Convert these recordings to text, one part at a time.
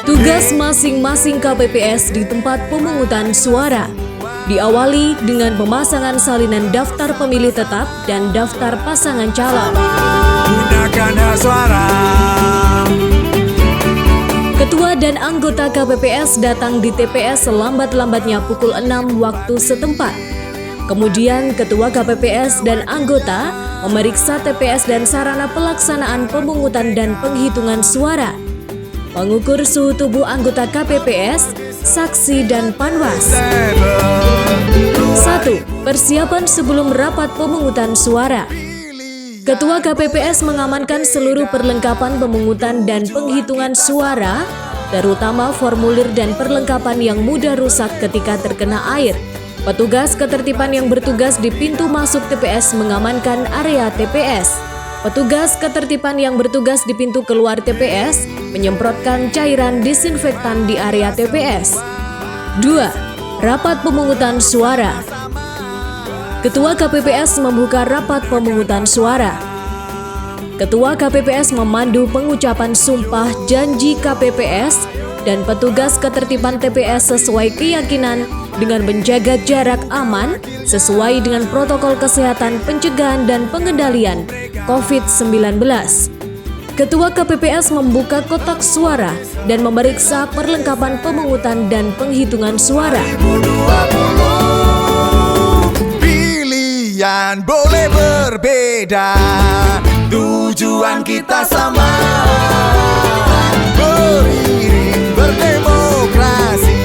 Tugas masing-masing KPPS di tempat pemungutan suara diawali dengan pemasangan salinan daftar pemilih tetap dan daftar pasangan calon. Gunakan hak suara. Ketua dan anggota KPPS datang di TPS selambat-lambatnya pukul 6 waktu setempat. Kemudian Ketua KPPS dan anggota memeriksa TPS dan sarana pelaksanaan pemungutan dan penghitungan suara, mengukur suhu tubuh anggota KPPS, saksi dan panwas. 1. Persiapan sebelum rapat pemungutan suara. Ketua KPPS mengamankan seluruh perlengkapan pemungutan dan penghitungan suara, terutama formulir dan perlengkapan yang mudah rusak ketika terkena air. Petugas ketertiban yang bertugas di pintu masuk TPS mengamankan area TPS. Petugas ketertiban yang bertugas di pintu keluar TPS menyemprotkan cairan disinfektan di area TPS. 2. Rapat pemungutan suara. Ketua KPPS membuka rapat pemungutan suara. Ketua KPPS memandu pengucapan sumpah janji KPPS dan petugas ketertiban TPS sesuai keyakinan dengan menjaga jarak aman sesuai dengan protokol kesehatan pencegahan dan pengendalian COVID-19. Ketua KPPS membuka kotak suara dan memeriksa perlengkapan pemungutan dan penghitungan suara. 2020, pilihan boleh berbeda, tujuan kita sama, beriring berdemokrasi,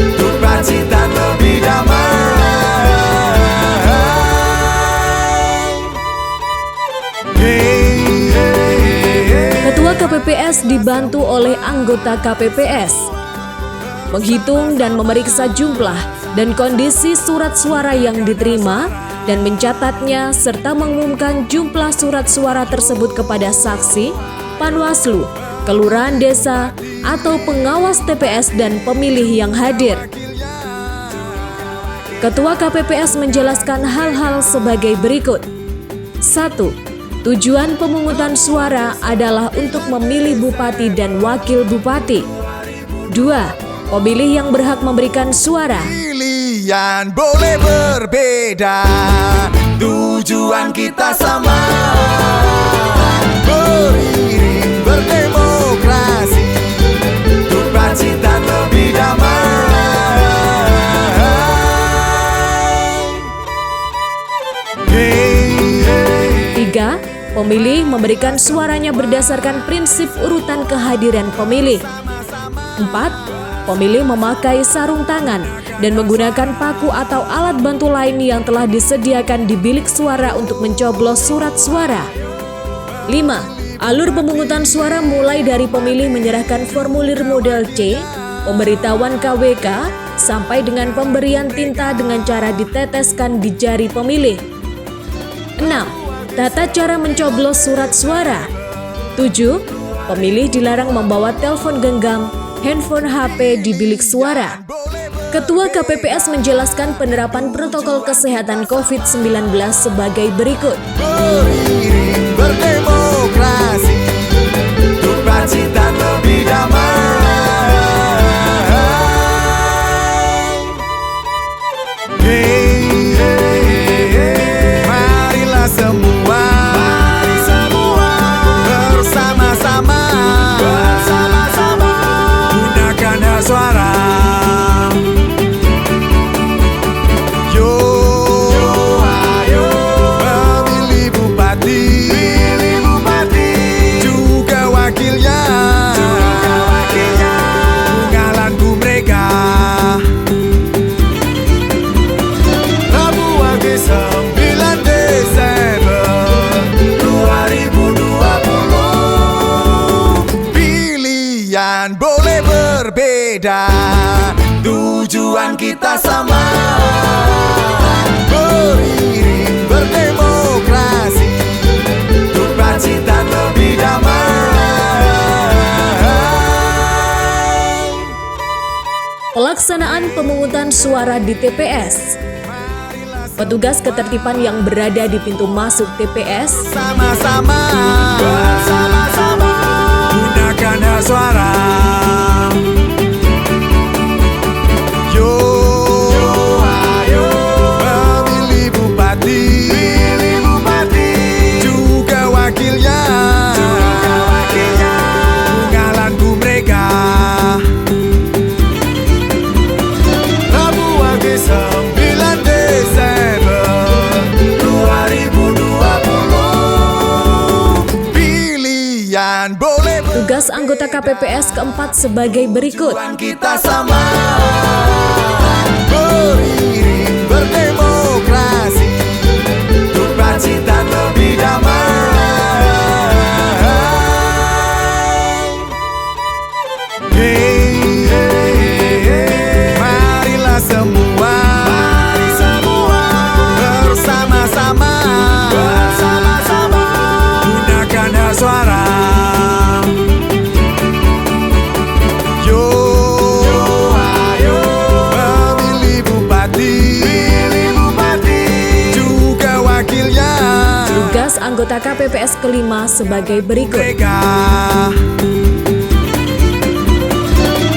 untuk cita lebih damai. Ketua KPPS dibantu oleh anggota KPPS menghitung dan memeriksa jumlah dan kondisi surat suara yang diterima dan mencatatnya serta mengumumkan jumlah surat suara tersebut kepada saksi, panwaslu, kelurahan desa, atau pengawas TPS dan pemilih yang hadir. Ketua KPPS menjelaskan hal-hal sebagai berikut. 1. Tujuan pemungutan suara adalah untuk memilih bupati dan wakil bupati. 2. Pemilih yang berhak memberikan suara. Pilihan boleh berbeda, tujuan kita sama, beriring berdemokrasi, untuk cita lebih damai. 3. Pemilih memberikan suaranya berdasarkan prinsip urutan kehadiran pemilih. 4. Pemilih memakai sarung tangan dan menggunakan paku atau alat bantu lain yang telah disediakan di bilik suara untuk mencoblos surat suara. 5. Alur pemungutan suara mulai dari pemilih menyerahkan formulir model C, pemberitahuan KWK, sampai dengan pemberian tinta dengan cara diteteskan di jari pemilih. 6. Tata cara mencoblos surat suara. 7. Pemilih dilarang membawa telepon genggam, handphone HP di bilik suara. Ketua KPPS menjelaskan penerapan protokol kesehatan COVID-19 sebagai berikut. Beriring berdemokrasi, untuk cita lebih damai. Marilah semua bersama-sama, gunakan hak suara. Pemilih bupati, juga wakilnya, bungalanku mereka. Rabu pagi 9 Desember 2020, pilihan boleh berbeda, tujuan kita sama, beriring berdemokrasi, untuk cita lebih damai. Pelaksanaan pemungutan suara di TPS. Petugas ketertiban yang berada di pintu masuk TPS Sama-sama, gunakan hak suara. Tugas anggota KPPS keempat sebagai berikut. Tujuan kita sama, beriring berdemokrasi, untuk Pacitan lebih damai. Marilah semua, bersama-sama, gunakan hak suara. Yo, ayo, memilih bupati, juga wakilnya. Tugas anggota KPPS kelima sebagai berikut. Mereka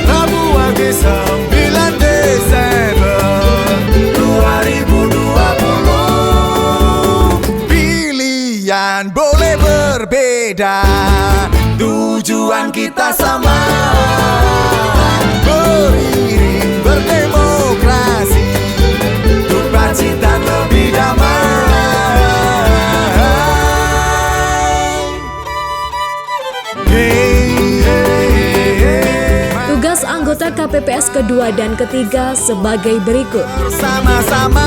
Rabu pagi 9 Desember 2020. Pilihan boleh berbeda, tujuan kita sama, beriring berdemokrasi, untuk Pacitan lebih damai. Tugas anggota KPPS kedua dan ketiga sebagai berikut. Bersama-sama,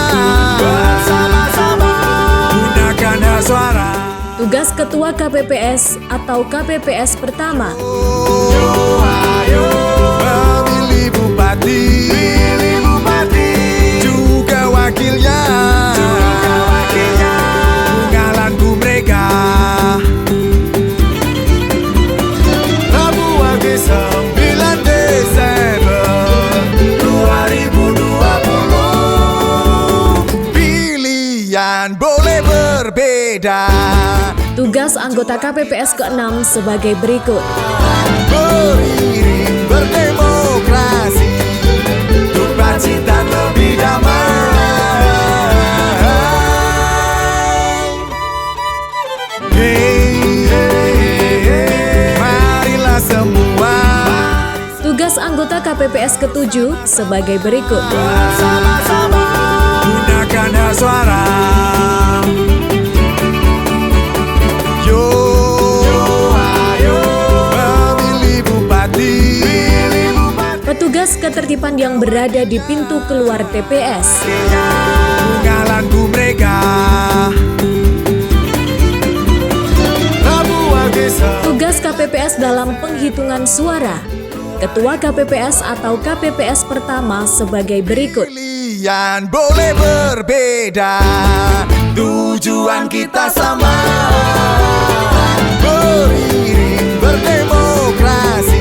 gunakan hak suara. Tugas ketua KPPS atau KPPS pertama. Ayo, memilih bupati, juga wakilnya. Bungalanku mereka. Rabu pagi 9 Desember 2020. Pilihan boleh berbeda, Tugas anggota KPPS ke-6 sebagai berikut. beriring berdemokrasi, untuk Pacitan lebih damai. Marilah semua, Tugas anggota KPPS ke-7 sebagai berikut. bersama-sama, gunakan hak suara. Yo, ayo, memilih bupati, Petugas ketertiban yang berada di pintu keluar TPS. bungalanku mereka. Rabu pagi Tugas KPPS dalam penghitungan suara. Ketua KPPS atau KPPS pertama sebagai berikut. Pilihan boleh berbeda, tujuan kita sama, beriring berdemokrasi,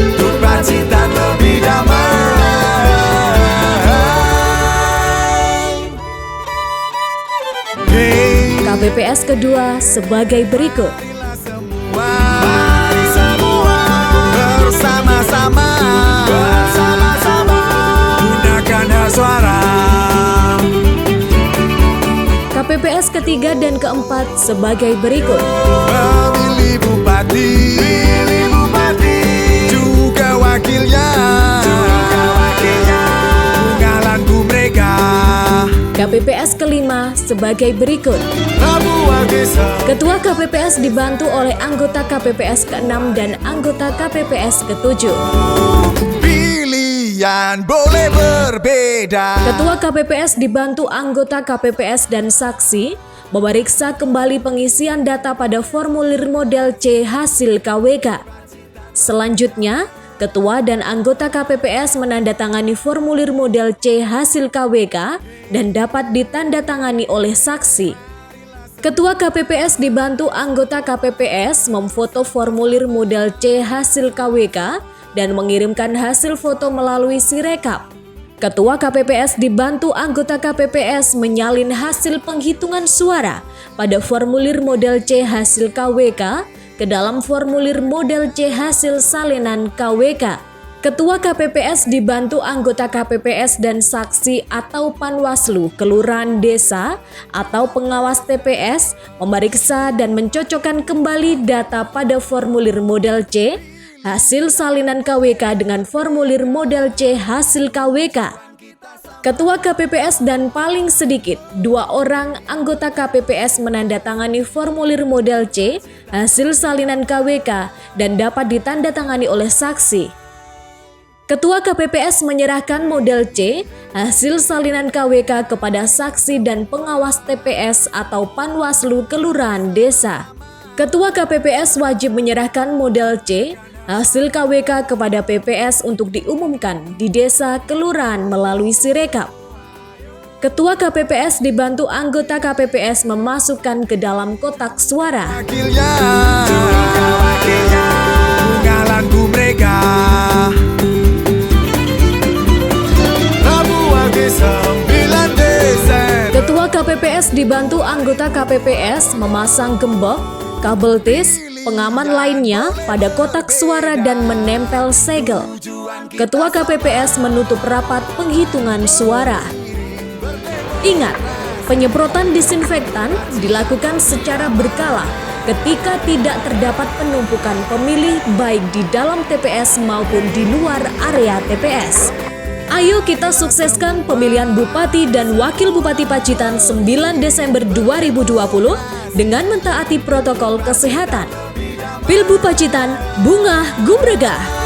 untuk Pacitan lebih damai. KPPS kedua sebagai berikut. Mari semua, bersama-sama, gunakan hak suara. KPPS ketiga dan keempat sebagai berikut. Memilih bupati, juga wakilnya. Bungalanku mereka. KPPS kelima sebagai berikut. Rabu pagi Ketua KPPS dibantu oleh anggota KPPS ke-6 dan anggota KPPS ke-7. pilihan boleh berbeda, Ketua KPPS dibantu anggota KPPS dan saksi memeriksa kembali pengisian data pada formulir model C hasil KWK. Selanjutnya, Ketua dan anggota KPPS menandatangani formulir model C hasil KWK dan dapat ditandatangani oleh saksi. Ketua KPPS dibantu anggota KPPS memfoto formulir model C hasil KWK dan mengirimkan hasil foto melalui Sirekap. Ketua KPPS dibantu anggota KPPS menyalin hasil penghitungan suara pada formulir model C hasil KWK ke dalam formulir model C hasil salinan KWK. Ketua KPPS dibantu anggota KPPS dan saksi atau Panwaslu, kelurahan desa, atau pengawas TPS memeriksa dan mencocokkan kembali data pada formulir model C hasil salinan KWK dengan formulir model C hasil KWK. Ketua KPPS dan paling sedikit 2 orang anggota KPPS menandatangani formulir model C hasil salinan KWK dan dapat ditandatangani oleh saksi. Ketua KPPS menyerahkan model C hasil salinan KWK kepada saksi dan pengawas TPS atau Panwaslu Kelurahan Desa. Ketua KPPS wajib menyerahkan model C hasil KWK kepada PPS untuk diumumkan di desa kelurahan melalui Sirekap. Ketua KPPS dibantu anggota KPPS memasukkan ke dalam kotak suara. Wakilnya, bunga lagu mereka. Rabu Wage 9 Desember. Ketua KPPS dibantu anggota KPPS memasang gembok, kabel tis, pengaman lainnya pada kotak suara dan menempel segel. Ketua KPPS menutup rapat penghitungan suara. Ingat, penyemprotan disinfektan dilakukan secara berkala ketika tidak terdapat penumpukan pemilih baik di dalam TPS maupun di luar area TPS. Ayo kita sukseskan pemilihan Bupati dan Wakil Bupati Pacitan 9 Desember 2020 dengan mentaati protokol kesehatan. Pilbu Pacitan, Bunga Gumregah.